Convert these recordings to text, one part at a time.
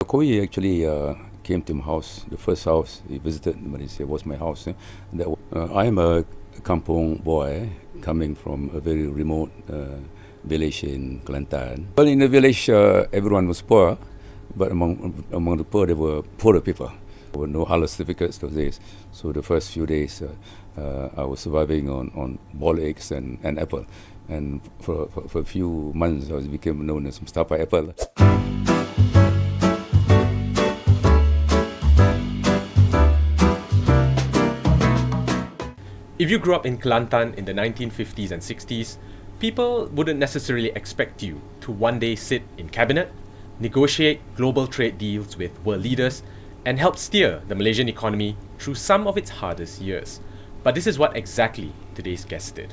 Koi actually came to my house. The first house he visited in Malaysia was my house. I am a kampung boy coming from a very remote village in Kelantan. Well, in the village, everyone was poor, but among the poor, there were poorer people. There were no halal certificates those days. So the first few days, I was surviving on boiled eggs and apple. And for a few months, I became known as Mustapa Apple. If you grew up in Kelantan in the 1950s and 60s, people wouldn't necessarily expect you to one day sit in cabinet, negotiate global trade deals with world leaders, and help steer the Malaysian economy through some of its hardest years. But this is what exactly today's guest did.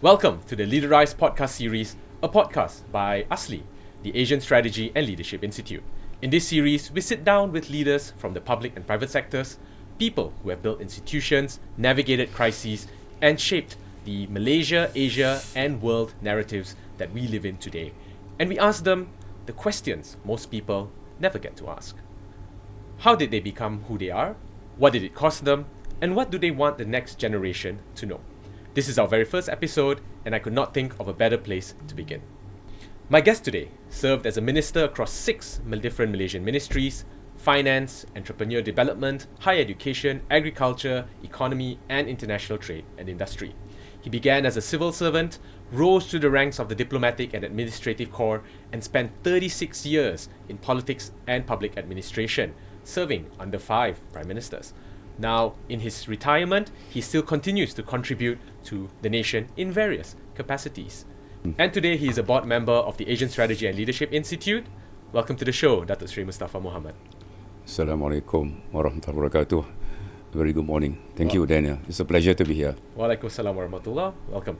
Welcome to the LEADERISE Podcast series, a podcast by ASLI, the Asian Strategy and Leadership Institute. In this series, we sit down with leaders from the public and private sectors, people who have built institutions, navigated crises, and shaped the Malaysia, Asia, and world narratives that we live in today. And we ask them the questions most people never get to ask. How did they become who they are? What did it cost them? And what do they want the next generation to know? This is our very first episode, and I could not think of a better place to begin. My guest today served as a minister across 6 different Malaysian ministries: finance, entrepreneur development, higher education, agriculture, economy, and international trade and industry. He began as a civil servant, rose through the ranks of the diplomatic and administrative corps, and spent 36 years in politics and public administration, serving under 5 prime ministers. Now, in his retirement, he still continues to contribute to the nation in various capacities. And today, he is a board member of the Asian Strategy and Leadership Institute. Welcome to the show, Dato Sri Mustapa Mohamed. Assalamualaikum warahmatullahi wabarakatuh. Very good morning. Thank you, Daniel. It's a pleasure to be here. Waalaikumsalam warahmatullah. Welcome.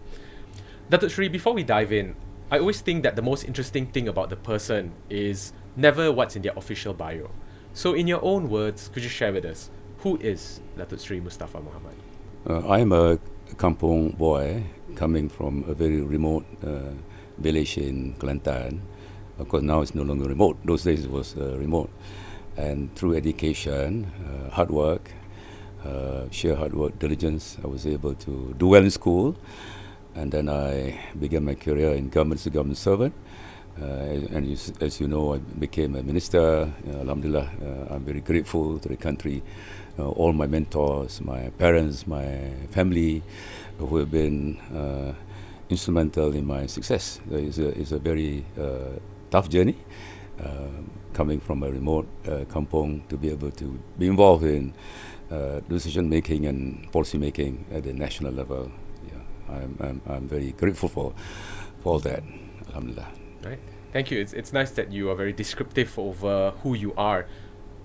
Dato Sri, before we dive in, I always think that the most interesting thing about the person is never what's in their official bio. So in your own words, could you share with us, who is Dato Sri Mustapa Mohamed? I am a kampung boy coming from a very remote village in Kelantan. Of course, now it's no longer remote. Those days it was remote. And through education, hard work, sheer hard work, diligence, I was able to do well in school. And then I began my career in government as a government servant. As you know, I became a minister. Alhamdulillah, I'm very grateful to the country, all my mentors, my parents, my family, who have been instrumental in my success. It's a very tough journey. Coming from a remote kampung to be able to be involved in decision making and policy making at the national level. Yeah, I'm very grateful for all that. Alhamdulillah. Right. Thank you. It's nice that you are very descriptive of who you are.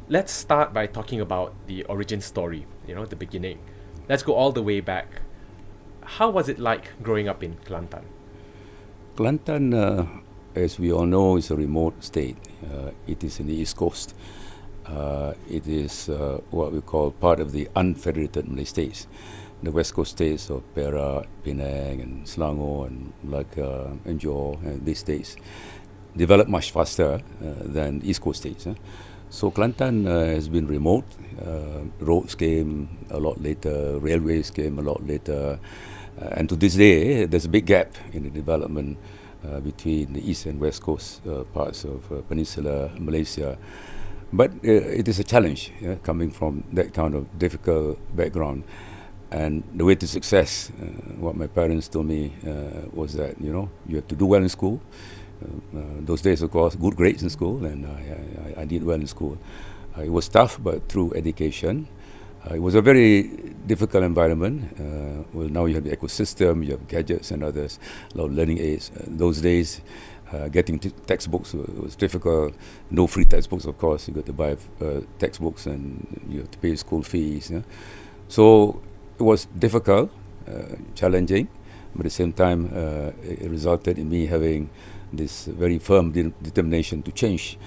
Let's start by talking about the origin story, the beginning. Let's go all the way back. How was it like growing up in Kelantan? Kelantan, as we all know, is a remote state. It is in the East Coast. It is what we call part of the unfederated Malay states. The West Coast states of Perak, Penang, and Selangor, and Melaka, and Johor, and these states developed much faster than East Coast states. So Kelantan has been remote. Roads came a lot later, railways came a lot later, and to this day, there's a big gap in the development between the East and West Coast parts of Peninsular Malaysia. But it is a challenge coming from that kind of difficult background. And the way to success, what my parents told me was that, you have to do well in school. Those days, of course, good grades in school, and I did well in school. It was tough, but through education. It was a very difficult environment. Well, now you have the ecosystem, you have gadgets and others, a lot of learning aids. Those days, getting textbooks was difficult. No free textbooks, of course. You got to buy textbooks, and you have to pay school fees. So it was difficult, challenging, but at the same time, it resulted in me having this very firm determination to change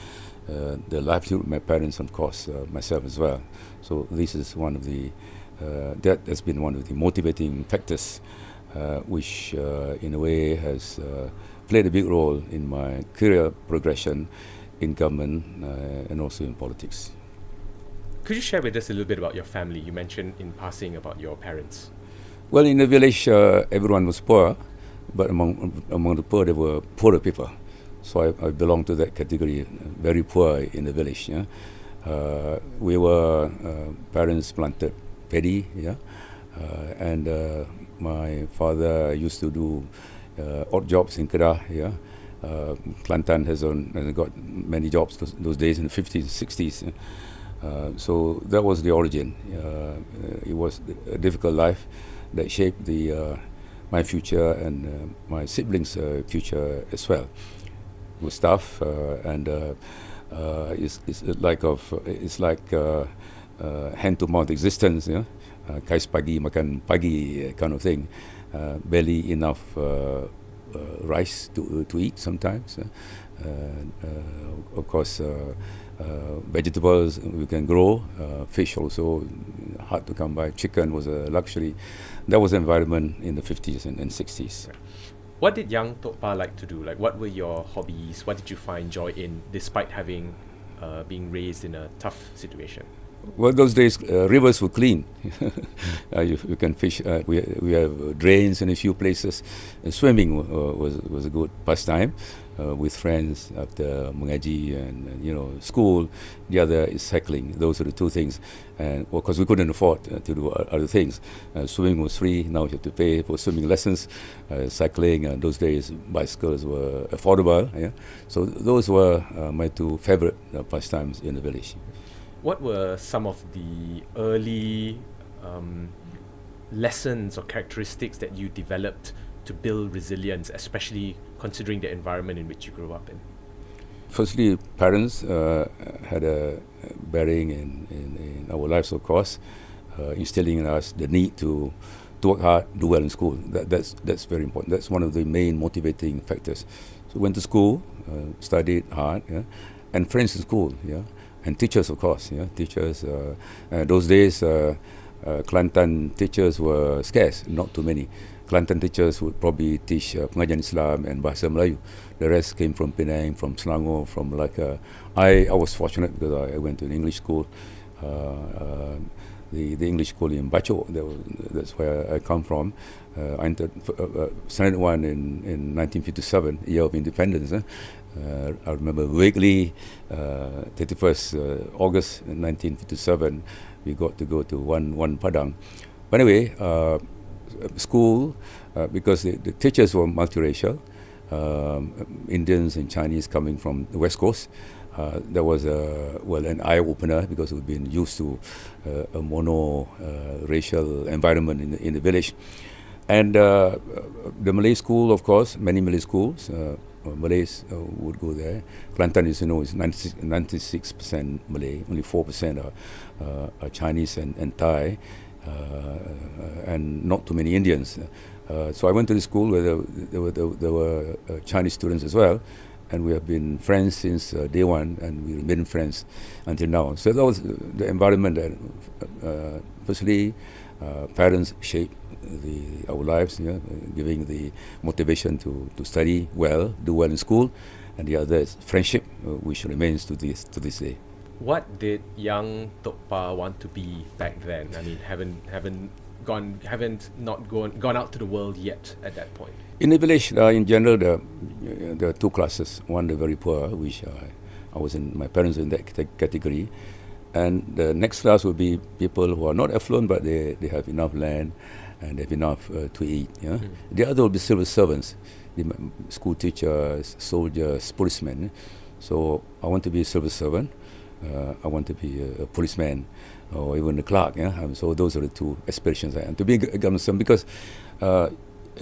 the livelihood of my parents, and of course myself as well. So this is one of the that has been one of the motivating factors, which in a way has played a big role in my career progression in government and also in politics. Could you share with us a little bit about your family? You mentioned in passing about your parents. Well, in the village, everyone was poor, but among the poor, there were poorer people. So I belong to that category, very poor in the village. Yeah? We were parents planted paddy, yeah, and my father used to do odd jobs in Kedah. Yeah, Kelantan has got many jobs those days in the 50s, 60s. So that was the origin. It was a difficult life that shaped my future and my siblings' future as well. It was tough, and it's like hand to mouth existence. Yeah, kais pagi makan pagi kind of thing. Barely enough rice to eat sometimes. Of course. Vegetables we can grow, fish also hard to come by. Chicken was a luxury. That was the environment in the 50s and 60s. Right. What did young Tok Pa like to do? Like, what were your hobbies? What did you find joy in, despite having being raised in a tough situation? Well, those days rivers were clean. You can fish. We have drains in a few places. Swimming was a good pastime with friends after mengaji and school. The other is cycling. Those are the two things. And because we couldn't afford to do other things. Swimming was free. Now you have to pay for swimming lessons. Cycling. Those days bicycles were affordable. Yeah. So those were my two favorite pastimes in the village. What were some of the early lessons or characteristics that you developed to build resilience, especially considering the environment in which you grew up in? Firstly, parents had a bearing in our lives, of course, instilling in us the need to work hard, do well in school. That's very important. That's one of the main motivating factors. So went to school, studied hard, yeah, and friends in school, yeah. And teachers, of course, yeah, teachers. Those days, Kelantan teachers were scarce, not too many. Kelantan teachers would probably teach pengajian Islam and Bahasa Melayu. The rest came from Penang, from Selangor, from Malacca. I was fortunate because I went to an English school, the English school in Bacho. That's where I come from. I entered Standard 1 in 1957, year of independence. I remember vaguely, 31st August 1957, we got to go to one Padang. But anyway, school, because the teachers were multiracial, Indians and Chinese coming from the West Coast. There was an eye-opener because we've been used to a mono-racial environment in the village. And the Malay school, of course, many Malay schools, Malays would go there. Kelantan, as you know, is 96% Malay, only 4% are Chinese and Thai, and not too many Indians. So I went to the school where there were Chinese students as well, and we have been friends since day one, and we remain friends until now. So that was the environment that, firstly, parents shaped our lives, giving the motivation to study well, do well in school, and the other is friendship, which remains to this day. What did young Tok Pa want to be back then? I mean, haven't gone out to the world yet at that point. In the village, in general, there are two classes. One, the very poor, which I was in. My parents were in that category, and the next class would be people who are not affluent, but they have enough land and they have enough to eat. Yeah? The other will be civil servants, the school teachers, soldiers, policemen. So I want to be a civil servant. I want to be a policeman or even a clerk. Yeah? So those are the two aspirations I have. To be a government servant, because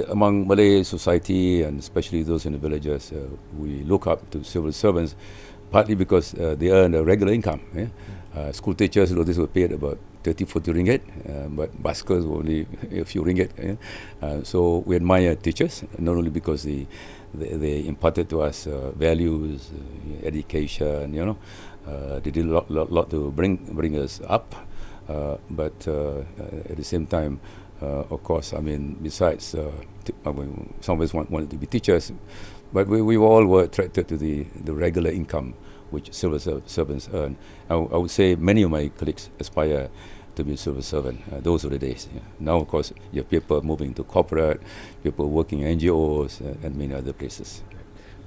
among Malay society, and especially those in the villages, we look up to civil servants, partly because they earn a regular income. Yeah? School teachers, those were paid about 30, 40 ringgit, but buskers were only a few ringgit. Yeah? So we admire teachers, not only because they imparted to us values, education, they did a lot to bring us up, but at the same time, of course, I mean, besides, some of us wanted to be teachers, but we all were attracted to the regular income which civil servants earn. I would say many of my colleagues aspire to be a civil servant. Those were the days. Yeah. Now, of course, you have people moving to corporate, people working in NGOs, and many other places.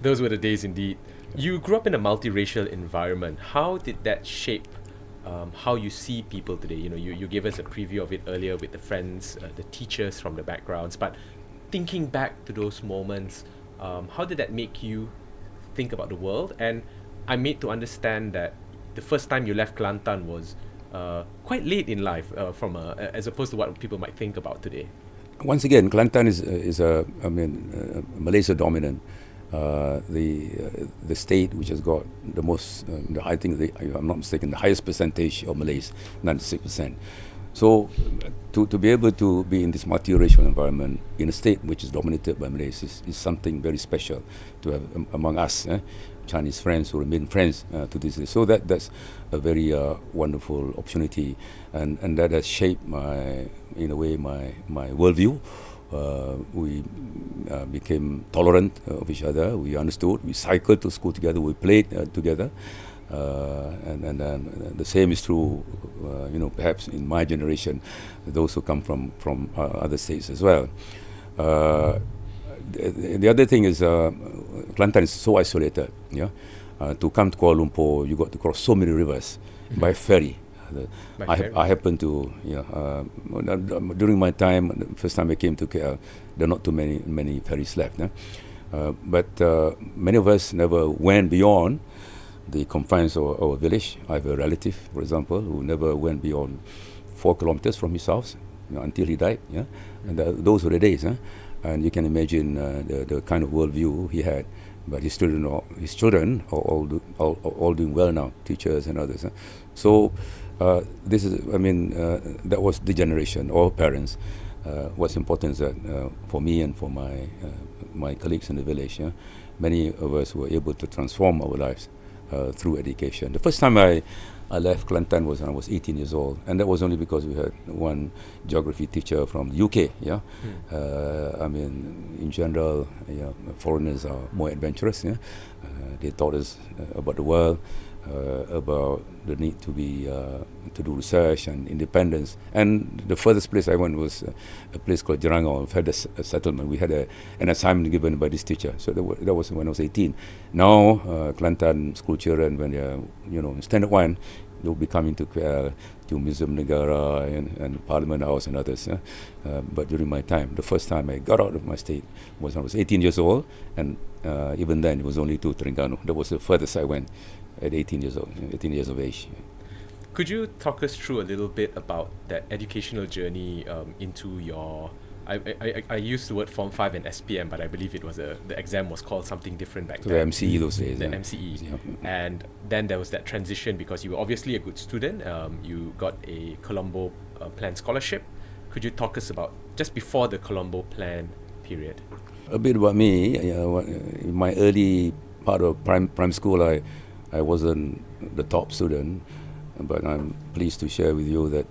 Those were the days indeed. You grew up in a multiracial environment. How did that shape how you see people today? You gave us a preview of it earlier with the friends, the teachers from the backgrounds. But thinking back to those moments, how did that make you think about the world? And I'm made to understand that the first time you left Kelantan was quite late in life, as opposed to what people might think about today. Once again, Kelantan is Malaysia dominant. The state which has got the most, I think, if I'm not mistaken, the highest percentage of Malays, 96%. So to be able to be in this multiracial environment in a state which is dominated by Malays is something very special to have among us, Chinese friends who remain friends to this day. So that's a very wonderful opportunity, and that has shaped my worldview. We became tolerant of each other. We understood. We cycled to school together. We played together. And the same is true, perhaps in my generation, those who come from other states as well. The other thing is, Kelantan is so isolated. Yeah, to come to Kuala Lumpur, you got to cross so many rivers by ferry. I happened to, during my time, the first time I came to KL, there are not too many ferries left. But many of us never went beyond the confines of our village. I have a relative, for example, who never went beyond 4 kilometers from his house until he died. Yeah, and those were the days. And you can imagine the kind of worldview he had. But his children are all doing well now, teachers and others. So this is, that was the generation, our parents. What's important is that for me and for my colleagues in the village, many of us were able to transform our lives through education. The first time I left Kelantan was when I was 18 years old, and that was only because we had one geography teacher from the UK. Yeah, in general, foreigners are more adventurous. Yeah, they taught us about the world, about the need to do research and independence. And the furthest place I went was a place called Jerangau, Feather Settlement. We had an assignment given by this teacher. So that was when I was 18. Now, Kelantan school children, when they're in Standard 1, they'll be coming to KL, to Museum Negara and Parliament House and others. But during my time, the first time I got out of my state was when I was 18 years old, and even then it was only to Terengganu. That was the furthest I went at 18 years of age. Could you talk us through a little bit about that educational journey into your... I used the word Form 5 and SPM, but I believe it was the exam was called something different back then. The MCE those days. The MCE. Yeah. And then there was that transition because you were obviously a good student. You got a Colombo Plan scholarship. Could you talk us about just before the Colombo Plan period? A bit about me. In my early part of prime school, I wasn't the top student. But I'm pleased to share with you that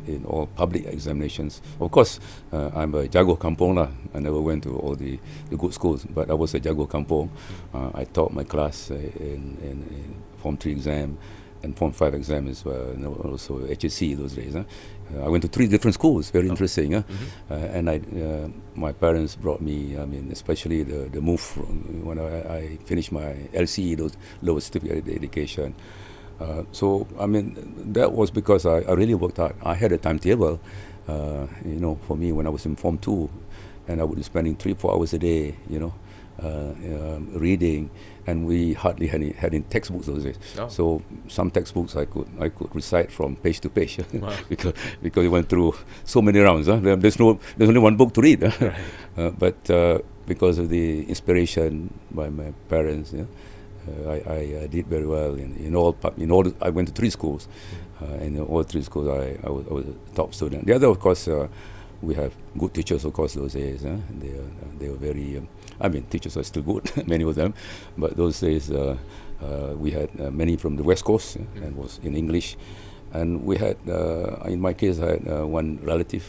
in all public examinations, of course, I'm a jago kampung lah. I never went to all the good schools, but I was a jago kampung. I taught my class in Form 3 exam and Form 5 exam as well, and also HSC those days. I went to 3 different schools, very interesting. And my parents brought me, especially the move from when I finished my LCE, those lower certificate education. So that was because I really worked hard. I had a timetable, for me when I was in Form 2, and I would be spending 3-4 hours a day, reading, and we hardly had any textbooks those days. Oh. So some textbooks I could recite from page to page. Wow. because we went through so many rounds. There's only one book to read. Right. But because of the inspiration by my parents, I did very well in all. I went to 3 schools. In all 3 schools, I was a top student. The other, of course, we have good teachers, of course, those days. They were very. Teachers are still good, many of them. But those days, we had many from the West Coast, and was in English. And we had, in my case, I had one relative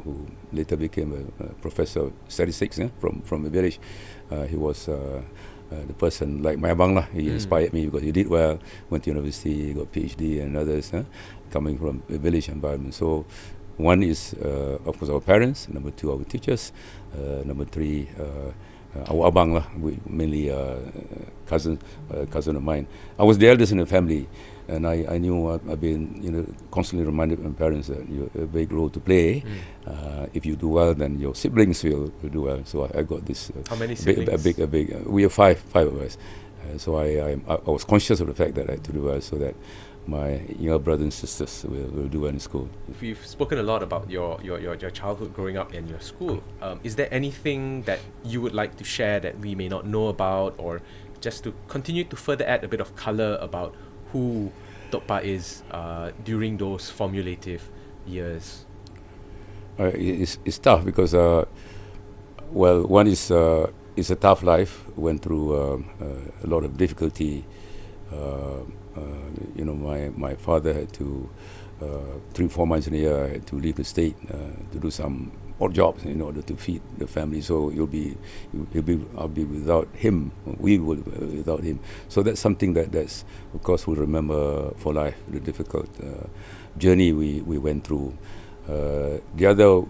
who later became a professor of statistics from the village. He was the person like my abang lah. He inspired me because he did well, went to university, got PhD, and others coming from a village environment. So one is of course our parents, number two our teachers, number three our abang lah, mainly cousin of mine. I was the eldest in the family, and I knew I've been constantly reminded by my parents that you have a big role to play. If you do well, then your siblings will do well. So I got this. How many siblings? A big. We are five of us. So I was conscious of the fact that I had to do well, so that my younger brothers and sisters will do well in school. We've spoken a lot about your childhood growing up in your school. Is there anything that you would like to share that we may not know about, or just to continue to further add a bit of color about who Tok Pa is during those formulative years? It's tough because, one is it's a tough life. Went through a lot of difficulty. My father had to 3-4 months in a year had to leave the state to do some odd jobs in order to feed the family. So I'll be without him. We will be without him. So that's something that's of course we'll remember for life. The difficult journey we went through. The other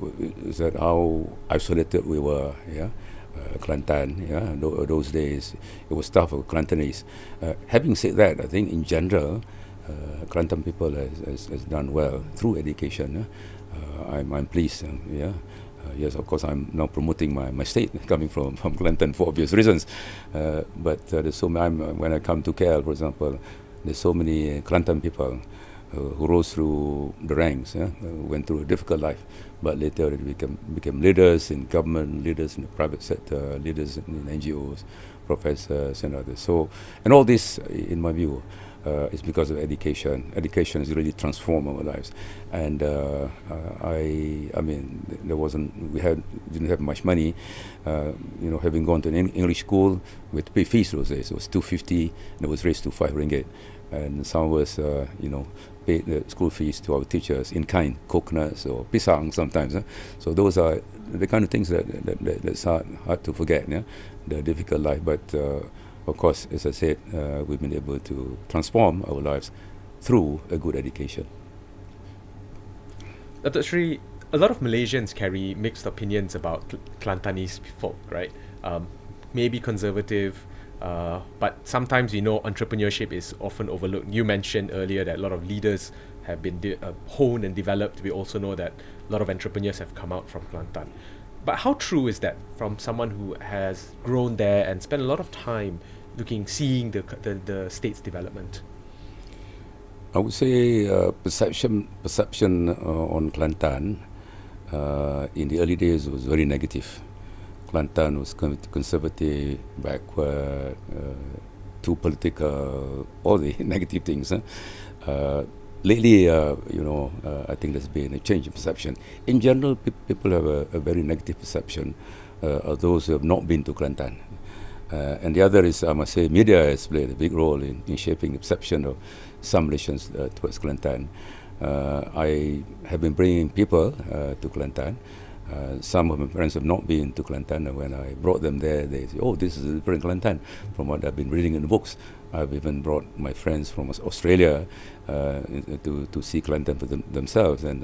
is that how isolated we were. Kelantan, those days it was tough for Kelantanese. Having said that, I think in general, Kelantan people has done well through education. I'm pleased. Yes, of course, I'm now promoting my state, coming from Kelantan for obvious reasons. But there's so many, when I come to KL, for example, there's so many Kelantan people who rose through the ranks, went through a difficult life, but later they became leaders in government, leaders in the private sector, leaders in NGOs, professors and others. So, and all this, in my view, is because of education. Education has really transformed our lives. And didn't have much money. Having gone to an English school, we had to pay fees those days. It was $2.50, and it was raised to 5 ringgit. And some of us, paid the school fees to our teachers in kind, coconuts or pisang sometimes. So those are the kind of things that's hard to forget. The difficult life, but of course, as I said, we've been able to transform our lives through a good education. Dato Sri, a lot of Malaysians carry mixed opinions about Kelantanese folk, right? Maybe conservative, but sometimes entrepreneurship is often overlooked. You mentioned earlier that a lot of leaders have been honed and developed. We also know that a lot of entrepreneurs have come out from Kelantan. But how true is that from someone who has grown there and spent a lot of time seeing the state's development? I would say perception on Kelantan in the early days was very negative. Kelantan was conservative, backward, too political, all the negative things. Lately, I think there's been a change in perception. In general, people have a very negative perception of those who have not been to Kelantan. And the other is, I must say, media has played a big role in shaping the perception of some Malaysians towards Kelantan. I have been bringing people to Kelantan. Some of my friends have not been to Kelantan, and when I brought them there, they say, "Oh, this is a different Kelantan from what I've been reading in the books." I've even brought my friends from Australia to see Kelantan for themselves. And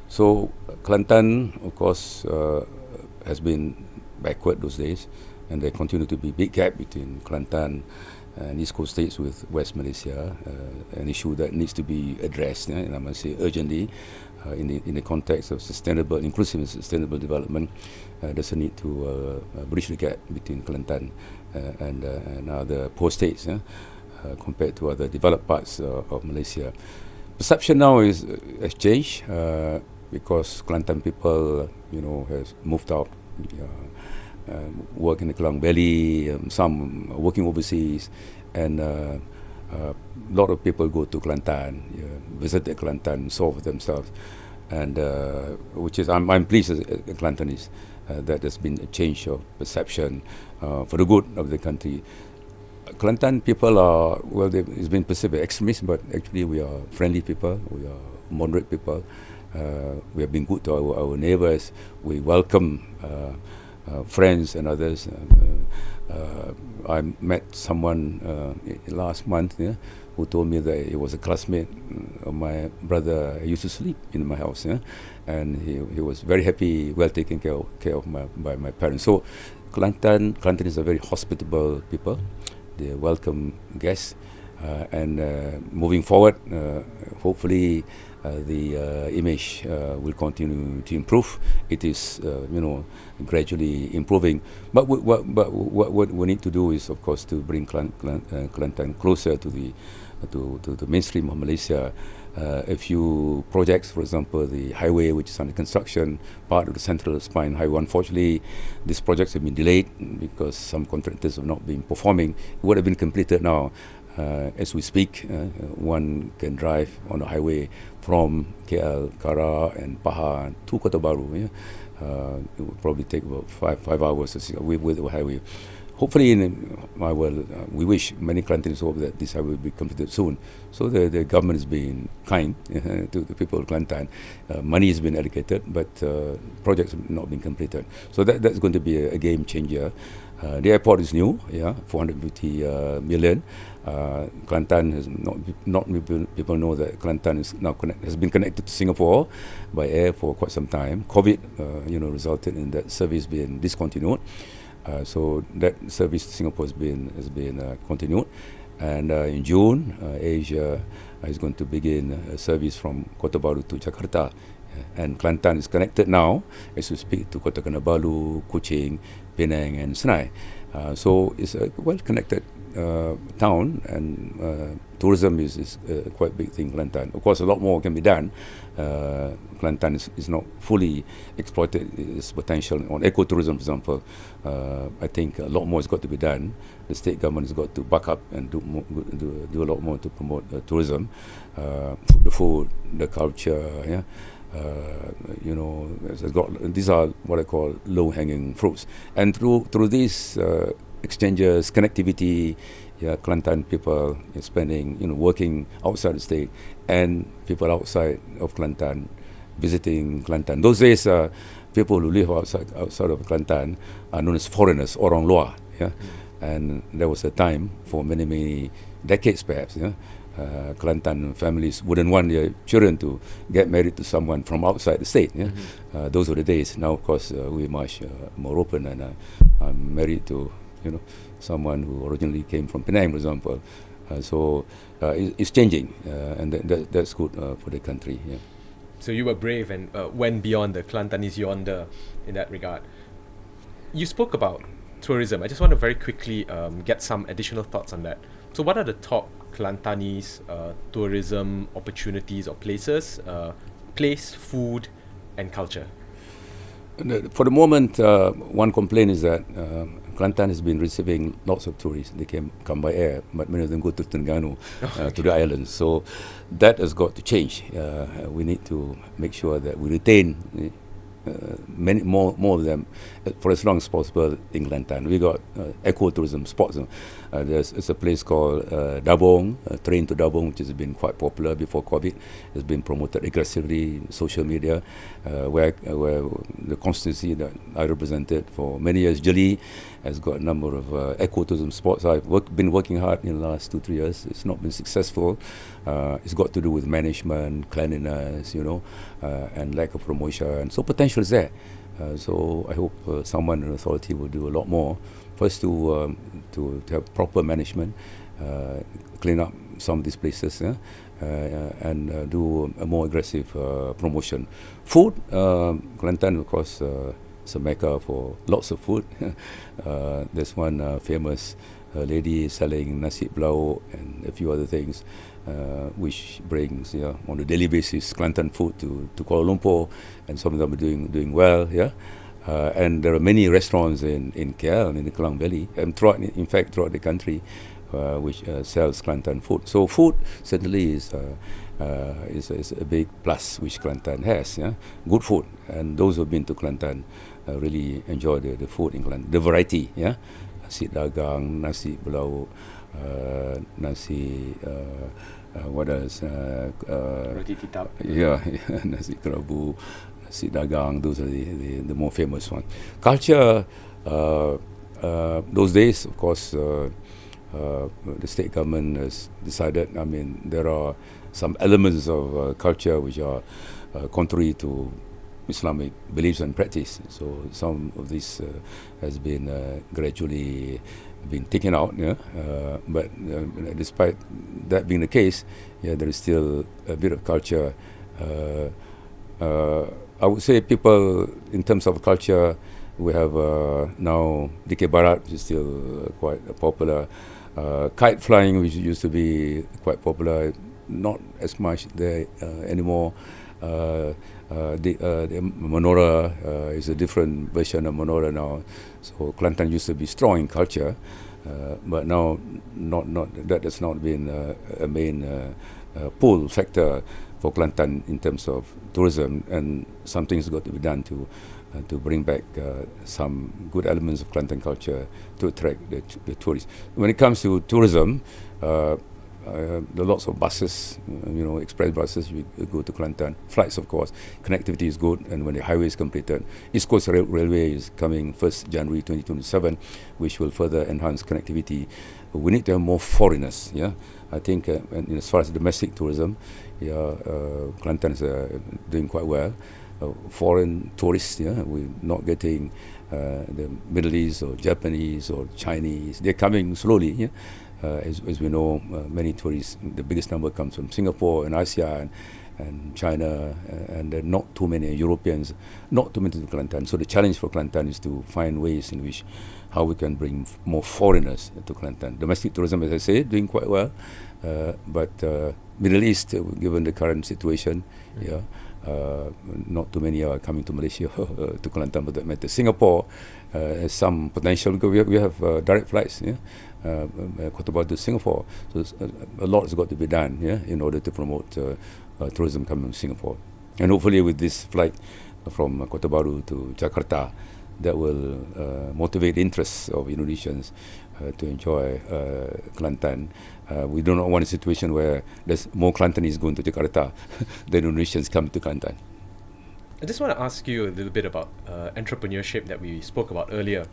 so Kelantan, of course, has been backward those days, and there continue to be big gap between Kelantan and East Coast states with West Malaysia, an issue that needs to be addressed, and I must say urgently. In the context of inclusive and sustainable development, there's a need to bridge the gap between Kelantan and other poor states compared to other developed parts of Malaysia. Perception now has changed because Kelantan people, has moved out, work in the Klang Valley, some are working overseas, and a lot of people go to Kelantan, visit Kelantan, solve themselves, and which is I'm pleased as a Kelantanese that there's been a change of perception for the good of the country. Kelantan people are, it's been perceived as extremists, but actually we are friendly people, we are moderate people. We have been good to our neighbours. We welcome friends and others. I met someone last month, who told me that he was a classmate of my brother. Used to sleep in my house, and he was very happy, well taken care of by my parents. So Kelantan is a very hospitable people. They welcome guests, and moving forward, hopefully the image will continue to improve. It is, gradually improving. But what we need to do is, of course, to bring Kelantan closer to the mainstream of Malaysia. A few projects, for example, the highway which is under construction, part of the Central Spine Highway. Unfortunately, these projects have been delayed because some contractors have not been performing. It would have been completed now. As we speak, one can drive on the highway from KL, Kara and Paha to Kota Baru. It will probably take about five hours with the highway. Hopefully, we wish, many Kelantanis hope that this highway will be completed soon. So the government has been kind to the people of Kelantan. Money has been allocated, but projects have not been completed. So that's going to be a game changer. The airport is new, 450 million. Kelantan has not people know that Kelantan is now has been connected to Singapore by air for quite some time. COVID, resulted in that service being discontinued. So that service to Singapore has been continued, and in June, Asia is going to begin a service from Kota Baru to Jakarta, and Kelantan is connected now as we speak to Kota Kinabalu, Kuching, Penang, and Senai. So it's a well-connected town, and tourism is a quite big thing in Kelantan. Of course, a lot more can be done. Kelantan is not fully exploited its potential on ecotourism, for example. I think a lot more has got to be done. The state government has got to back up and do a lot more to promote tourism, the food, the culture. These are what I call low-hanging fruits. And through these exchanges, connectivity, Kelantan people spending, working outside the state, and people outside of Kelantan visiting Kelantan. Those days, people who live outside of Kelantan are known as foreigners, orang luar. And there was a time for many decades, perhaps. Kelantan families wouldn't want their children to get married to someone from outside the state. Those were the days. Now, of course, we're much more open, and I'm married to someone who originally came from Penang, for example. So it's changing, and that's good for the country. So you were brave and went beyond the Kelantanese yonder in that regard. You spoke about tourism. I just want to very quickly get some additional thoughts on that. So what are the top Kelantanese tourism opportunities or places, place, food, and culture? For the moment, one complaint is that Kelantan has been receiving lots of tourists. They come by air, but many of them go to Terengganu, to the islands. So that has got to change. We need to make sure that we retain many more of them for as long as possible in Kelantan. We got ecotourism spots. There's a place called Dabong, Train to Dabong, which has been quite popular before COVID. It's been promoted aggressively in social media, where the constituency that I represented for many years, Jeli, has got a number of ecotourism spots. I've been working hard in the last 2-3 years. It's not been successful. It's got to do with management, cleanliness, and lack of promotion. So potential is there. So I hope someone in authority will do a lot more. First, to have proper management, clean up some of these places, and do a more aggressive promotion. Food, Kelantan, of course, is a mecca for lots of food. There's one famous lady selling nasi blau and a few other things, which brings on a daily basis Kelantan food to Kuala Lumpur, and some of them are doing well. And there are many restaurants in KL and in the Klang Valley, and throughout the country, which sells Kelantan food. So food certainly is a big plus which Kelantan has. Good food, and those who've been to Kelantan really enjoy the food in Kelantan, the variety. Nasi dagang, nasi belau, nasi what else? Roti titap. Nasi kerabu, Si Dagang, those are the more famous ones. Culture, those days, of course, the state government has decided, I mean, there are some elements of culture which are contrary to Islamic beliefs and practice. So some of this has been gradually been taken out. But despite that being the case, there is still a bit of culture. I would say people, in terms of culture, we have now Dikir Barat, which is still quite popular. Kite flying, which used to be quite popular, not as much there anymore. The Menorah is a different version of Menorah now. So Kelantan used to be strong in culture, but now not that has not been a main pull factor for Kelantan in terms of tourism, and something's got to be done to bring back some good elements of Kelantan culture to attract the tourists. When it comes to tourism, there are lots of buses, express buses. We go to Kelantan. Flights, of course. Connectivity is good, and when the highway is completed, East Coast Railway is coming 1st January 2027, which will further enhance connectivity. We need to have more foreigners. I think, and as far as domestic tourism, Kelantan is doing quite well. Foreign tourists, we're not getting the Middle East or Japanese or Chinese. They're coming slowly. As we know, many tourists, the biggest number comes from Singapore and ASEAN and China, and there are not too many Europeans, not too many to Kelantan. So the challenge for Kelantan is to find ways in which how we can bring more foreigners to Kelantan. Domestic tourism, as I say, doing quite well, but Middle East, given the current situation, not too many are coming to Malaysia, to Kelantan for that matter. Singapore has some potential because we have direct flights, Kota Batu to Singapore. So a lot has got to be done, in order to promote tourism coming to Singapore. And hopefully with this flight from Kota Baru to Jakarta, that will motivate interests of Indonesians to enjoy Kelantan. We do not want a situation where there's more Kelantanese going to Jakarta than Indonesians come to Kelantan. I just want to ask you a little bit about entrepreneurship that we spoke about earlier.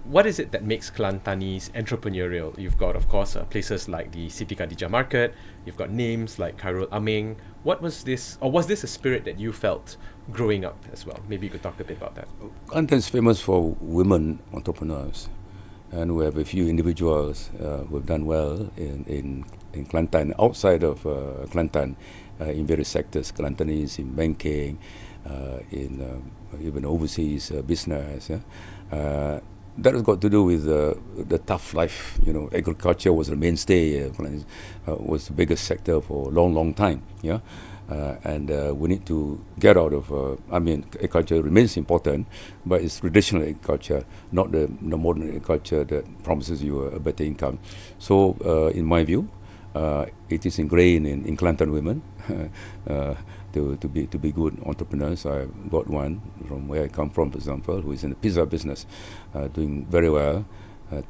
What is it that makes Kelantanese entrepreneurial? You've got, of course, places like the Siti Khadijah Market. You've got names like Khairul Aming. What was this, or was this a spirit that you felt growing up as well? Maybe you could talk a bit about that. Kelantan is famous for women entrepreneurs, and we have a few individuals who have done well in Kelantan, outside of Kelantan, in various sectors. Kelantanese in banking, in even overseas business. That has got to do with the tough life. Agriculture was the mainstay, was the biggest sector for a long time. And we need to get out of, agriculture remains important, but it's traditional agriculture, not the modern agriculture that promises you a better income. So, in my view, it is ingrained in Kelantan women to be good entrepreneurs. I've got one from where I come from, for example, who is in the pizza business, doing very well.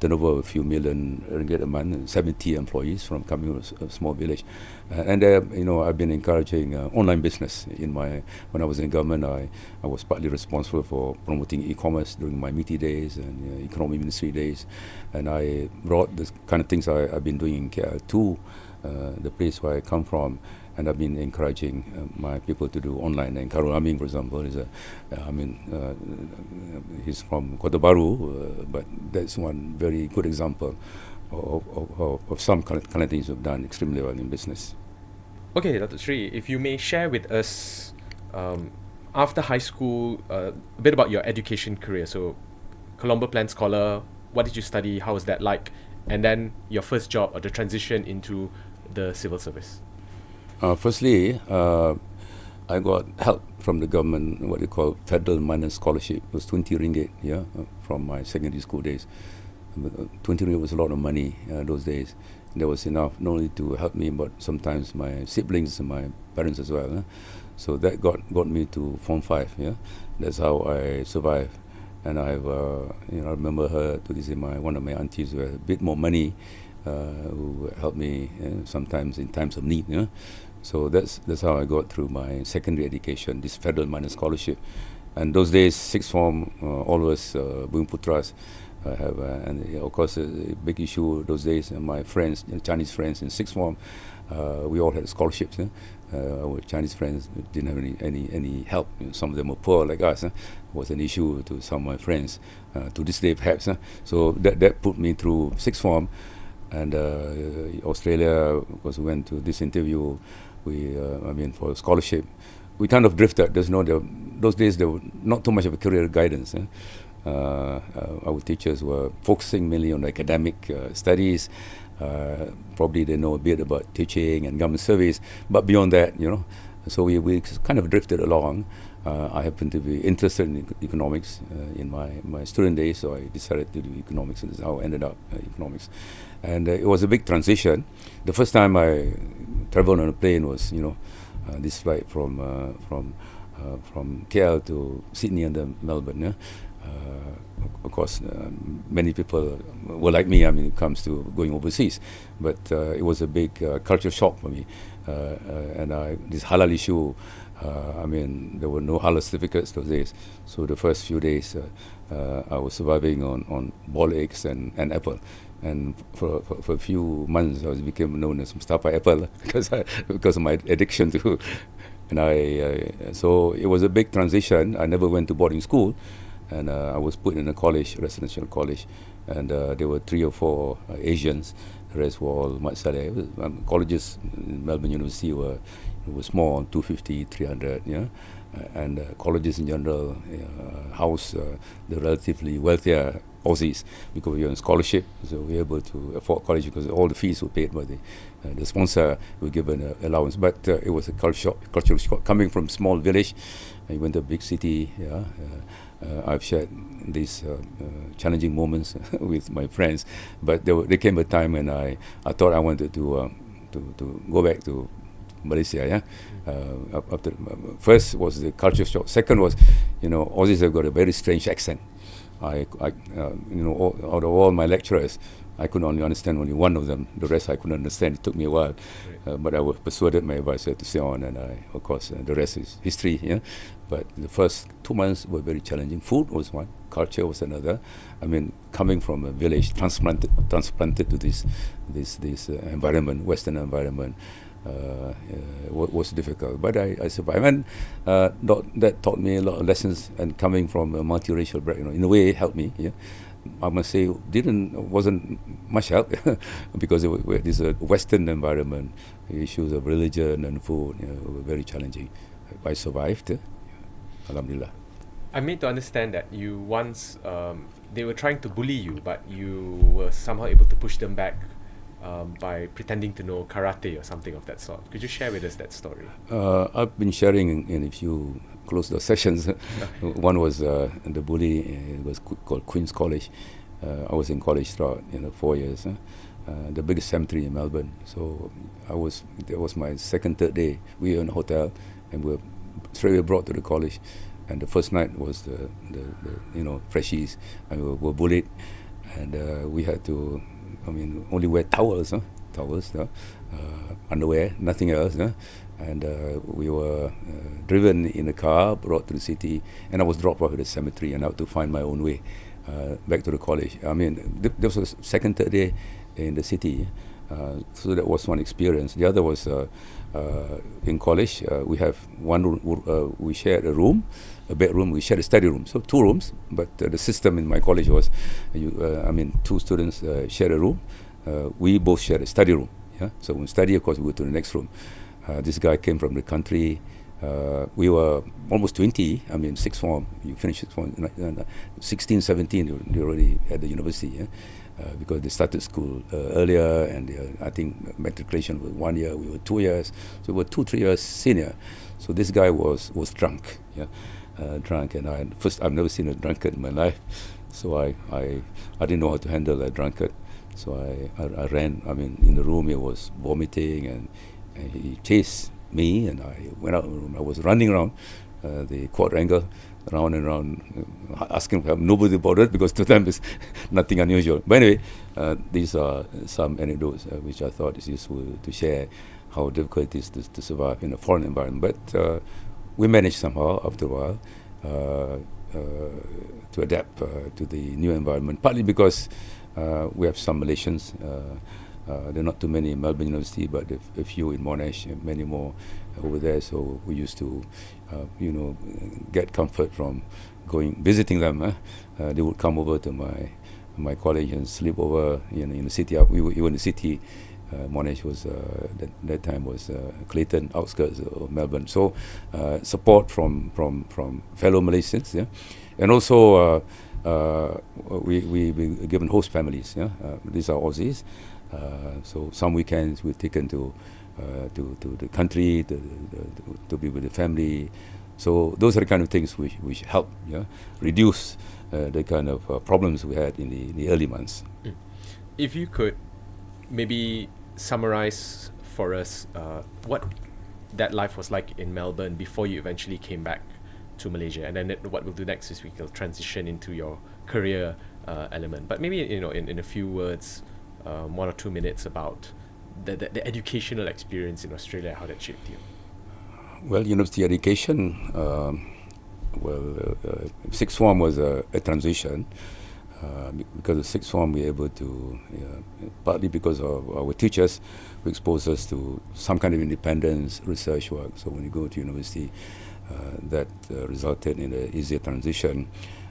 Turnover of a few million ringgit a month, and 70 employees from coming from a small village. And I've been encouraging online business. When I was in government, I was partly responsible for promoting e-commerce during my MITI days and economic ministry days. And I brought the kind of things I've been doing in KL to the place where I come from. And I've been encouraging my people to do online. And Khairul Aming, for example, is he's from Kota Baru, but that's one very good example of some Kelantanese who have done extremely well in business. Okay, Dato Sri, if you may share with us, after high school, a bit about your education career. So, Colombo Plan Scholar, what did you study? How was that like? And then your first job, or the transition into the civil service. Firstly, I got help from the government, what they call Federal Minor Scholarship. It was 20 ringgit, from my secondary school days. 20 ringgit was a lot of money those days. That was enough not only to help me, but sometimes my siblings and my parents as well. So that got me to Form 5. That's how I survived. And I remember her to this day, one of my aunties who had a bit more money who helped me sometimes in times of need. So that's how I got through my secondary education, this federal minor scholarship. And those days, sixth form, all of us Bumi Putras have, and of course, a big issue those days. My friends, Chinese friends in sixth form, we all had scholarships. Our Chinese friends didn't have any help. Some of them were poor like us. Was an issue to some of my friends to this day, perhaps. So that put me through sixth form, and Australia. Because we went to this interview, for a scholarship. We kind of drifted. Those days there were not too much of a career guidance. Our teachers were focusing mainly on academic studies. Probably they know a bit about teaching and government service, but beyond that, so we kind of drifted along. I happened to be interested in economics in my student days, so I decided to do economics, and that's how I ended up economics. And it was a big transition. The first time I traveled on a plane was, this flight from KL to Sydney and then Melbourne. Of course, many people were like me. It comes to going overseas, but it was a big culture shock for me. And this halal issue, there were no halal certificates those days. So the first few days, I was surviving on boiled eggs and apple. And for a few months, I became known as Mustapa Apple because of my addiction to. And so it was a big transition. I never went to boarding school. And I was put in a college, residential college, and there were 3 or 4 Asians. The rest were all Mat Saleh. Colleges in Melbourne University were small, 250, 300, and colleges in general house the relatively wealthier Aussies because we were on scholarship, so we were able to afford college because all the fees were paid by the sponsor. We were given an allowance, but it was a cultural shock coming from small village. I went to a big city. I've shared these challenging moments with my friends, but there came a time when I thought I wanted to go back to Malaysia. After first was the culture shock. Second was, Aussies have got a very strange accent. Out of all my lecturers, I could only understand only one of them. The rest I couldn't understand. It took me a while, but I was persuaded my advisor to stay on, and of course, the rest is history. But the first 2 months were very challenging. Food was one, culture was another. Coming from a village, transplanted to this environment, Western environment, was difficult. But I survived, and that taught me a lot of lessons. And coming from a multiracial background, in a way, it helped me. I must say, wasn't much help because this is a Western environment. The issues of religion and food were very challenging. I survived. Alhamdulillah. I'm made to understand that you once they were trying to bully you, but you were somehow able to push them back by pretending to know karate or something of that sort. Could you share with us that story? I've been sharing in a few closed-door sessions. One was the bully. It was called Queen's College. I was in college throughout 4 years. The biggest cemetery in Melbourne. So that was my second, third day. We were in a hotel, and we were straight away brought to the college. And the first night was the freshies, and we were bullied, and we had to, only wear towels, underwear, nothing else. And we were driven in a car, brought to the city, and I was dropped off at the cemetery, and I had to find my own way back to the college. This was second, third day in the city. So that was one experience. The other was in college. We have one room, we shared a room, a bedroom. We shared a study room, so 2 rooms. But the system in my college was, 2 students shared a room. We both shared a study room. So when we study, of course, we go to the next room. This guy came from the country. We were almost 20. Sixth form. You finish sixth form. 16, 17. You're already at the university. Because they started school earlier, and I think matriculation was 1 year. We were 2 years, so we were 2-3 years senior. So this guy was drunk, drunk, and I've never seen a drunkard in my life. So I didn't know how to handle a drunkard. So I ran. In the room he was vomiting, and he chased me, and I went out of the room. I was running around the quadrangle round and round, asking for help. Nobody bothered because to them is nothing unusual. But anyway, these are some anecdotes which I thought is useful to share how difficult it is to survive in a foreign environment. But we managed somehow after a while to adapt to the new environment, partly because we have some Malaysians. There are not too many in Melbourne University, but a few in Monash, and many more over there. So we used to, get comfort from visiting them. They would come over to my college and sleep over in the city. We were in the city. Monash was that time was Clayton, outskirts of Melbourne. So support from fellow Malaysians, and also we given host families. These are Aussies. So some weekends we're taken to the country to be with the family. So those are the kind of things which help reduce the kind of problems we had in the early months. If you could maybe summarize for us what that life was like in Melbourne before you eventually came back to Malaysia, and then what we'll do next is we'll transition into your career element. But maybe in a few words, 1 or 2 minutes about the educational experience in Australia, how that shaped you. Well, university education, sixth form was a transition. Because of sixth form, we were able to, partly because of our teachers, who exposed us to some kind of independence, research work. So when you go to university, that resulted in an easier transition.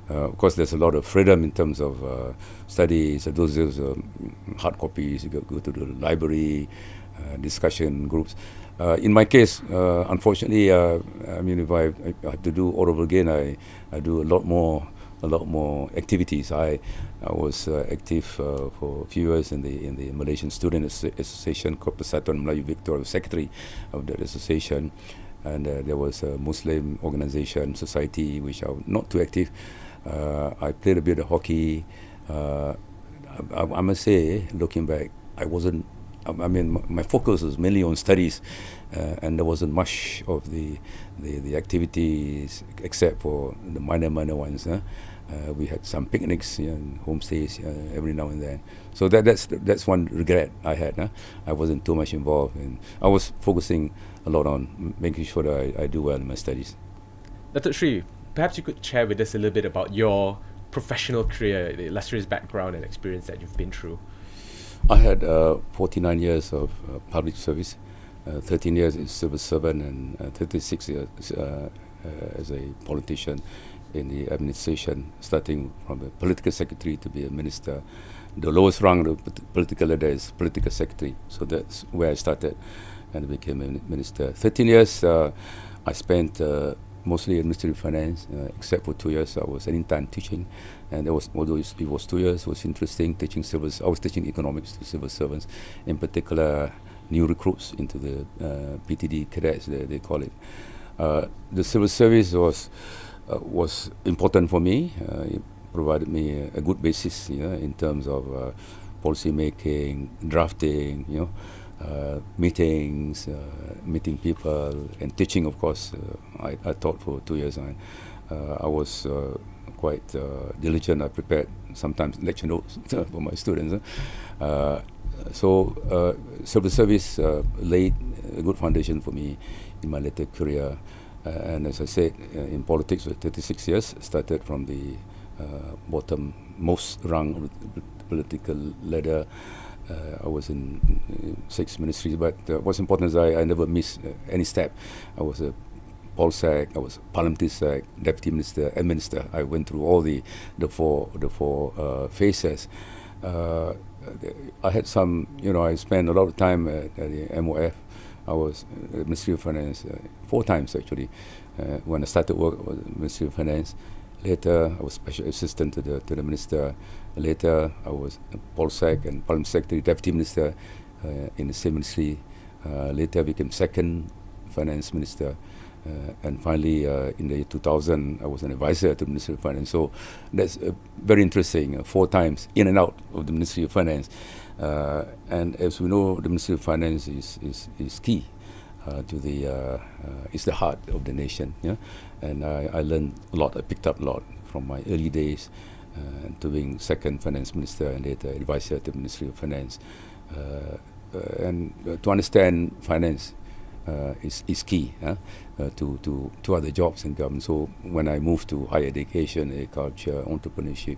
Of course, there's a lot of freedom in terms of studies. Those hard copies. You go to the library, discussion groups. In my case, unfortunately, if I have to do all over again, I do a lot more activities. I was active for a few years in the Malaysian Student Association, Persatuan Melayu Victor, secretary of that association, and there was a Muslim organization, society, which I was not too active. I played a bit of hockey. I must say, looking back, my focus was mainly on studies, and there wasn't much of the activities except for the minor ones. We had some picnics and homestays every now and then. So that's one regret I had. I wasn't too much involved, and I was focusing a lot on making sure that I do well in my studies. Dato Sri, perhaps you could share with us a little bit about your professional career, the illustrious background and experience that you've been through. I had 49 years of public service, 13 years as civil servant, and 36 years as a politician in the administration, starting from a political secretary to be a minister. The lowest rung of the political ladder is political secretary. So that's where I started and became a minister. 13 years I spent mostly administrative finance, except for 2 years I was an intern teaching. And although it was 2 years, it was interesting teaching civils. I was teaching economics to civil servants, in particular new recruits into the PTD cadets, they call it. The civil service was important for me. It provided me a good basis, in terms of policy making, drafting, meetings, meeting people, and teaching. Of course, I taught for 2 years, and I was quite diligent. I prepared sometimes lecture notes for my students. So civil service laid a good foundation for me in my later career. And as I said, in politics for 36 years, started from the bottom-most rung of the political ladder. I was in 6 ministries, but what's important is I never missed any step. I was a Pol Sec, I was Parliamentary Sec, Deputy Minister, and Minister. I went through all the four phases. I had some, I spent a lot of time at the MOF. I was Ministry of Finance 4 times actually. When I started work, I was Ministry of Finance. Later, I was Special Assistant to the Minister. Later, I was Pol Sec and Parliament Secretary, Deputy Minister in the same ministry. Later, I became Second Finance Minister. And finally, in the year 2000, I was an advisor to the Ministry of Finance. So that's very interesting, 4 times in and out of the Ministry of Finance. And as we know, the Ministry of Finance is key to the it's the heart of the nation. Yeah, and I learned a lot. I picked up a lot from my early days, to being second finance minister and later advisor to the Ministry of Finance, and to understand finance is key to other jobs in government. So when I moved to higher education, agriculture, entrepreneurship,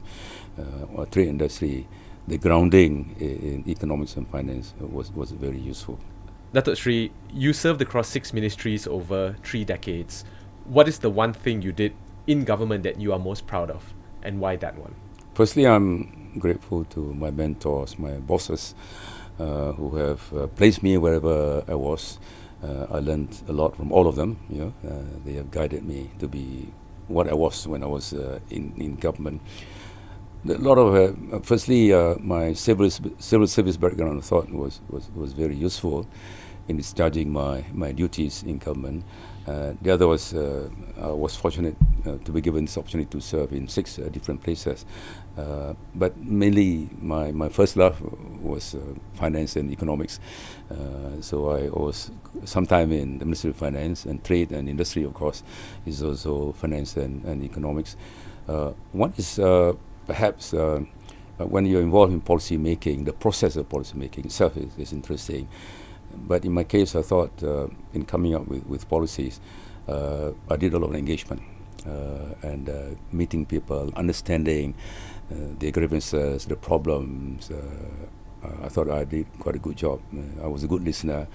or trade industry, the grounding in economics and finance was very useful. Dato Sri, you served across 6 ministries over 3 decades. What is the one thing you did in government that you are most proud of, and why that one? Firstly, I'm grateful to my mentors, my bosses, who have placed me wherever I was. I learned a lot from all of them. They have guided me to be what I was when I was in government. A lot of firstly, my civil service background, I thought was very useful in discharging my duties in government. The other was I was fortunate to be given this opportunity to serve in 6 different places. But mainly my first love was finance and economics. So I was sometime in the Ministry of Finance, and trade and industry, of course, is also finance and economics. One is perhaps when you're involved in policy making, the process of policy making itself is interesting. But in my case, I thought in coming up with policies, I did a lot of engagement and meeting people, understanding their grievances, the problems. I thought I did quite a good job. I was a good listener,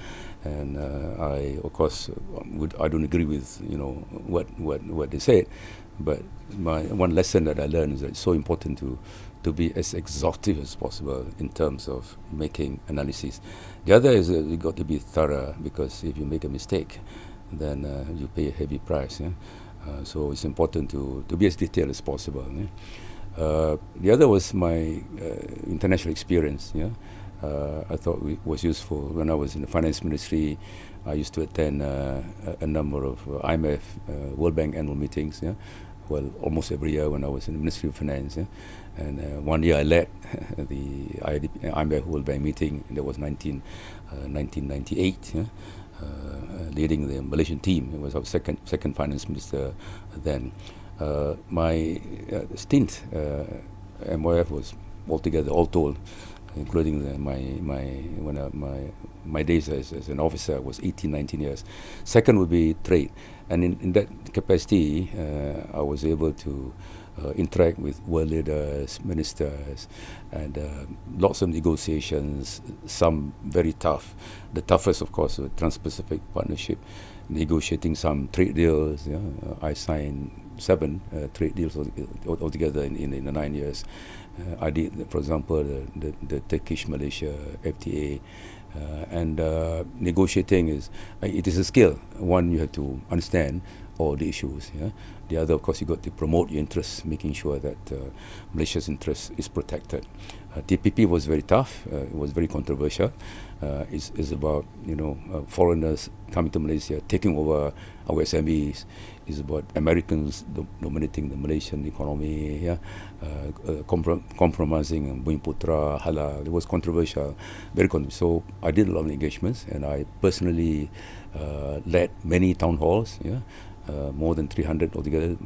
and I, of course, I don't agree with what they said. But my one lesson that I learned is that it's so important to be as exhaustive as possible in terms of making analysis. The other is you got to be thorough, because if you make a mistake, then you pay a heavy price. So it's important to be as detailed as possible. The other was my international experience. I thought it was useful. When I was in the finance ministry, I used to attend a number of IMF, World Bank annual meetings. Well, almost every year when I was in the Ministry of Finance. And one year I led the IMF World Bank meeting, and that was 1998, leading the Malaysian team. It was our second finance minister then. My stint MOF was altogether, all told, including my days as an officer, was 18-19 years. Second would be trade, and in that capacity, I was able to interact with world leaders, ministers, and lots of negotiations, some very tough. The toughest, of course, was Trans-Pacific Partnership, negotiating some trade deals. I signed 7 trade deals altogether in the 9 years. I did, for example, the Turkish-Malaysia FTA, and negotiating it is a skill. One, you have to understand all the issues. The other, of course, you got to promote your interests, making sure that Malaysia's interest is protected. TPP was very tough. It was very controversial. It's about foreigners coming to Malaysia, taking over our SMEs. It's about Americans dominating the Malaysian economy, compromising Bumi Putra, halal. It was controversial, very controversial. So I did a lot of engagements, and I personally led many town halls, more than 300 altogether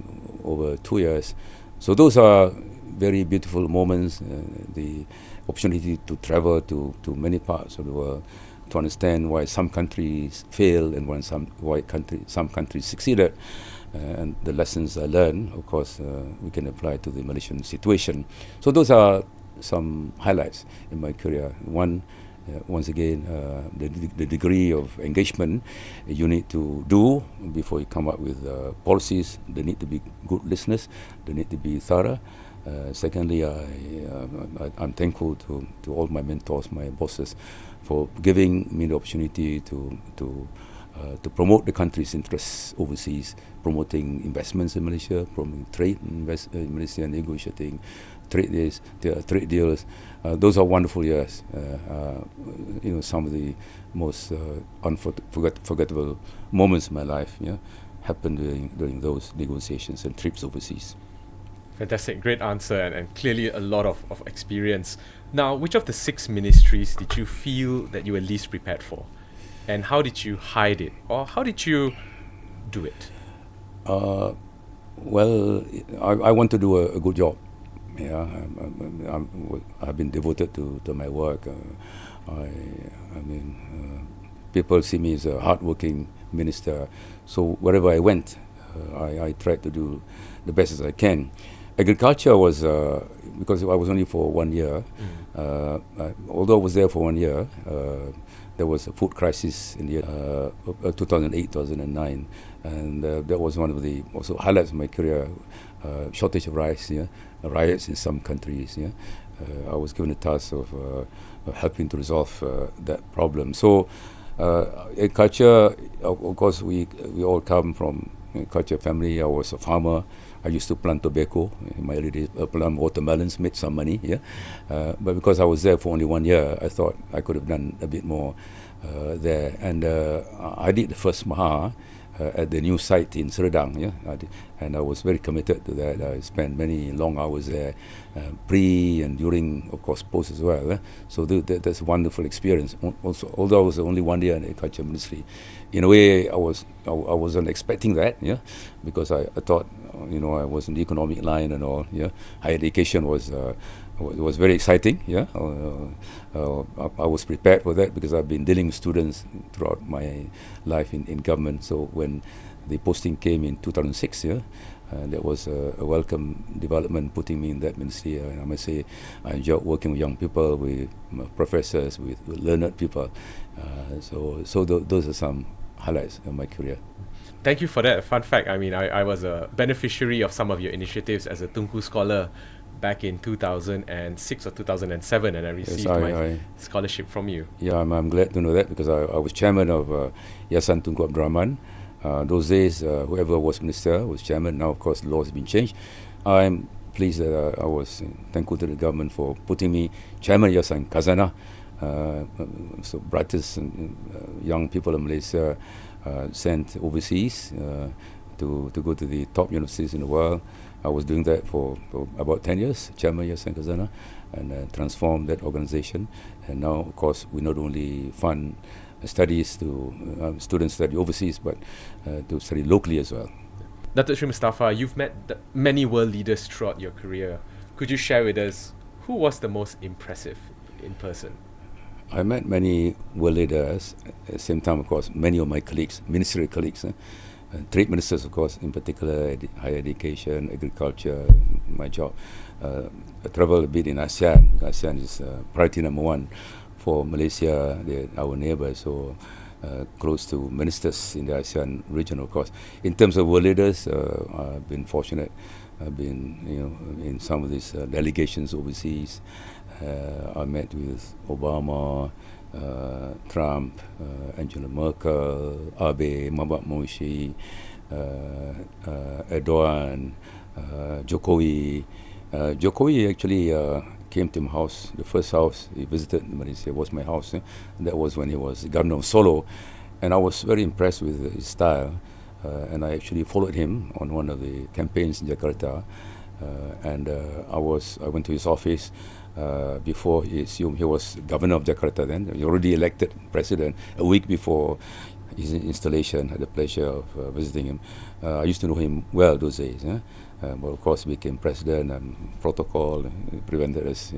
over 2 years. So those are very beautiful moments, the opportunity to travel to many parts of the world, to understand why some countries failed and why some countries succeeded, and the lessons I learned, of course, we can apply to the Malaysian situation. So those are some highlights in my career. One, once again, the degree of engagement you need to do before you come up with policies. They need to be good listeners. They need to be thorough. Secondly, I'm thankful to all my mentors, my bosses, for giving me the opportunity to promote the country's interests overseas, promoting investments in Malaysia, promoting trade in Malaysia, negotiating trade deals. Those are wonderful years. Some of the most unforgettable moments in my life happened during those negotiations and trips overseas. Fantastic, great answer, and clearly a lot of experience. Now, which of the 6 ministries did you feel that you were least prepared for? and how did you hide it, or how did you do it? Well, I want to do a good job. Yeah, I've been devoted to my work. People see me as a hardworking minister. So wherever I went, I tried to do the best as I can. Agriculture was, because I was only for 1 year, although I was there for 1 year, there was a food crisis in the year 2008, 2009. And that was one of the also highlights of my career, shortage of rice, riots in some countries. I was given the task of helping to resolve that problem. So culture, of course, we all come from a culture family. I was a farmer. I used to plant tobacco in my early days, plant watermelons, made some money. But because I was there for only 1 year, I thought I could have done a bit more there. And I did the first Maha at the new site in Seredang, and I was very committed to that. I spent many long hours there, pre and during, of course, post as well. So that's a wonderful experience. Also, although I was only 1 year in the culture ministry, in a way I wasn't expecting that, because I thought, I was in the economic line and all. Higher education was very exciting. I was prepared for that because I've been dealing with students throughout my life in government. So when the posting came in 2006, that was a welcome development, putting me in that ministry. And I must say, I enjoyed working with young people, with professors, with learned people. So those are some highlights of my career. Thank you for that. Fun fact, I was a beneficiary of some of your initiatives as a Tunku scholar back in 2006 or 2007, and I received my scholarship from you. Yeah, I'm glad to know that, because I was chairman of Yayasan Tunku Abdul Rahman. Those days, whoever was minister was chairman. Now, of course, the law has been changed. I'm pleased that I was thankful to the government for putting me chairman of Yayasan Khazanah. So brightest young people in Malaysia sent overseas to go to the top universities in the world. I was doing that for about 10 years, chairman of Yayasan Khazanah, and transformed that organization. And now, of course, we not only fund studies to students study overseas, but to study locally as well. Dato Sri Mustapa, you've met many world leaders throughout your career. Could you share with us who was the most impressive in person? I met many world leaders. At the same time, of course, many of my colleagues, ministerial colleagues, trade ministers, of course, in particular, higher education, agriculture, my job. I traveled a bit in ASEAN. ASEAN is priority number one for Malaysia, our neighbour, so close to ministers in the ASEAN region, of course. In terms of world leaders, I've been fortunate. I've been, in some of these delegations overseas. I met with Obama, Trump, Angela Merkel, Abe, Mahmoud Mursi, Erdogan, Jokowi. Jokowi actually came to my house. The first house he visited in Malaysia was my house. That was when he was governor of Solo. And I was very impressed with his style. And I actually followed him on one of the campaigns in Jakarta. I went to his office before he assumed. He was governor of Jakarta then. He already elected president a week before his installation. I had the pleasure of visiting him. I used to know him well those days. But of course, he became president, and protocol prevented us.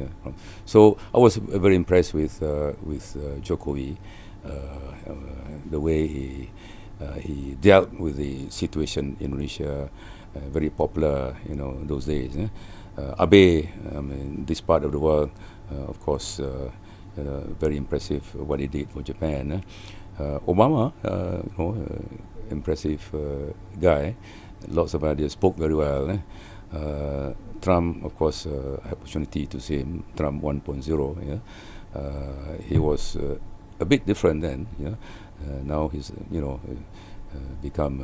So I was very impressed with Jokowi, the way he dealt with the situation in Indonesia. Very popular, those days. Abe, this part of the world, of course, very impressive what he did for Japan. Obama, impressive guy. Lots of ideas, spoke very well. Trump, of course, had opportunity to see him. Trump 1.0. He was a bit different then. Now he's become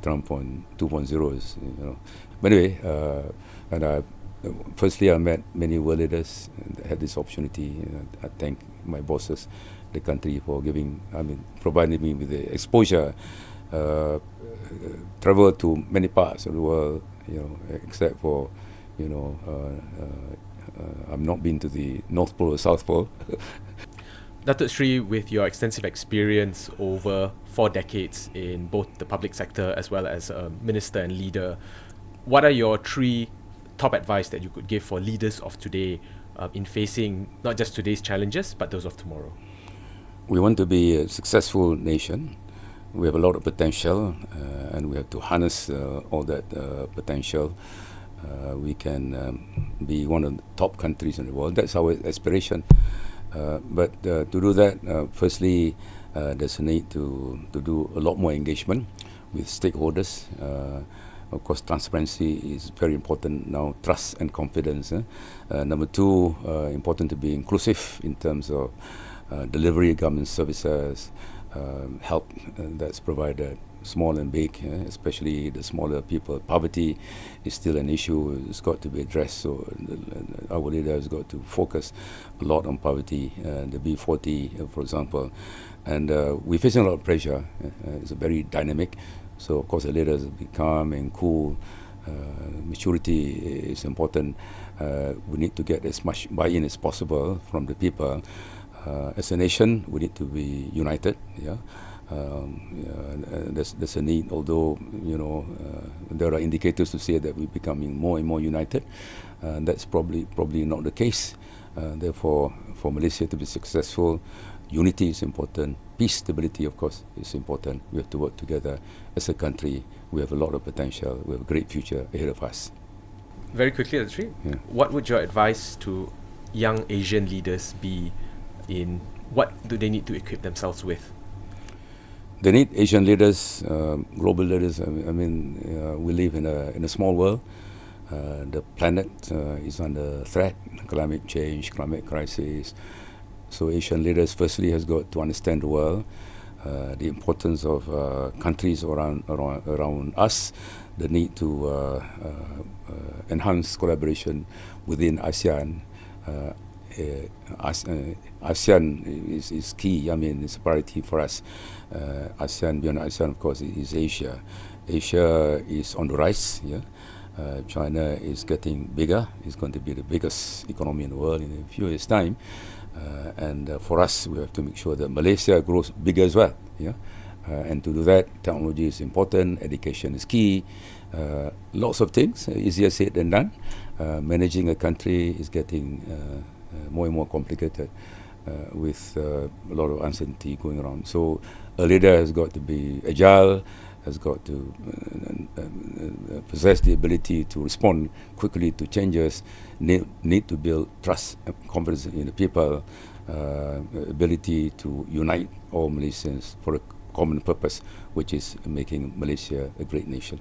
Trump 2.0 is But anyway, firstly I met many world leaders and had this opportunity. I thank my bosses, the country, for providing me with the exposure. Travel to many parts of the world, except for I've not been to the North Pole or South Pole. Dato Sri, with your extensive experience over 4 decades in both the public sector as well as a minister and leader, what are your 3 top advice that you could give for leaders of today in facing not just today's challenges, but those of tomorrow? We want to be a successful nation. We have a lot of potential, and we have to harness all that potential. We can be one of the top countries in the world. That's our aspiration. But to do that, firstly, there's a need to do a lot more engagement with stakeholders. Of course, transparency is very important now, trust and confidence. Number 2, important to be inclusive in terms of delivery of government services, help that's provided, small and big, especially the smaller people. Poverty is still an issue. It's got to be addressed. So our leader has got to focus a lot on poverty, the B40, for example. And we're facing a lot of pressure. It's very dynamic. So, of course, the leaders be calm and cool. Maturity is important. We need to get as much buy-in as possible from the people. As a nation, we need to be united. There's a need, although there are indicators to say that we're becoming more and more united. That's probably not the case. Therefore, for Malaysia to be successful, unity is important. Peace, stability, of course, is important. We have to work together as a country. We have a lot of potential. We have a great future ahead of us. Very quickly, Dato Sri, what would your advice to young Asian leaders be in what do they need to equip themselves with? They need Asian leaders, global leaders. We live in a small world. The planet is under threat, climate change, climate crisis. So Asian leaders firstly has got to understand the world, the importance of countries around us, the need to enhance collaboration within ASEAN. ASEAN is key. It's a priority for us. ASEAN, beyond ASEAN, of course, is Asia. Asia is on the rise. China is getting bigger. It's going to be the biggest economy in the world in a few years' time. And for us, we have to make sure that Malaysia grows bigger as well. And to do that, technology is important. Education is key. Lots of things, easier said than done. Managing a country is getting more and more complicated with a lot of uncertainty going around. So a leader has got to be agile, has got to possess the ability to respond quickly to changes, need to build trust and confidence in the people, ability to unite all Malaysians for a common purpose, which is making Malaysia a great nation.